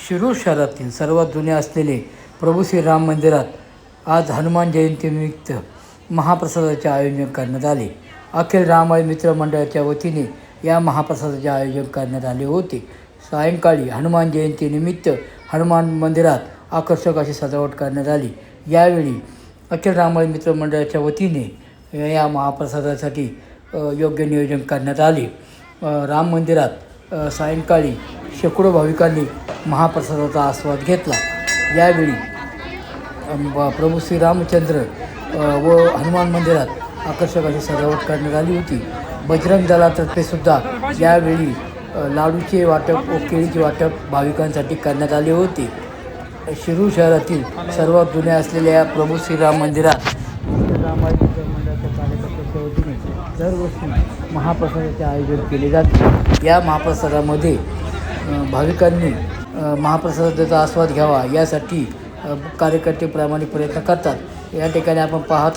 शिरूर शहरातील सर्वात जुने असलेले प्रभू श्रीराम मंदिरात आज हनुमान जयंतीनिमित्त महाप्रसादाचे आयोजन करण्यात आले. अखिल रामायण मित्र मंडळाच्या वतीने या महाप्रसादाचे आयोजन करण्यात आले होते. सायंकाळी हनुमान जयंतीनिमित्त हनुमान मंदिरात आकर्षक अशी सजावट करण्यात आली. यावेळी अखिल रामायण मित्र मंडळाच्या वतीने या महाप्रसादासाठी योग्य नियोजन करण्यात आले. राम मंदिरात सायंकाळी शेकडो भाविकांनी महाप्रसादाचा आस्वाद घेतला. यावेळी प्रभू श्रीरामचंद्र व हनुमान मंदिरात आकर्षक अशी सजावट करण्यात आली होती. बजरंग दलातर्फे सुद्धा यावेळी लाडूचे वाटप व केळीचे वाटप भाविकांसाठी करण्यात आले होते. शिरूर शहरातील सर्वात जुने असलेल्या या प्रभू श्रीराम मंदिरात रामायण मंडळाच्या कार्यकर्त्यांच्या वतीने दरवर्षी महाप्रसादाचे आयोजन केले जाते. या महाप्रसादामध्ये भाविकांनी महाप्रसादाचा आस्वाद घ्यावा यासाठी कार्यकर्ते प्रामाणिक प्रयत्न करतात. या ठिकाणी आपण पाहत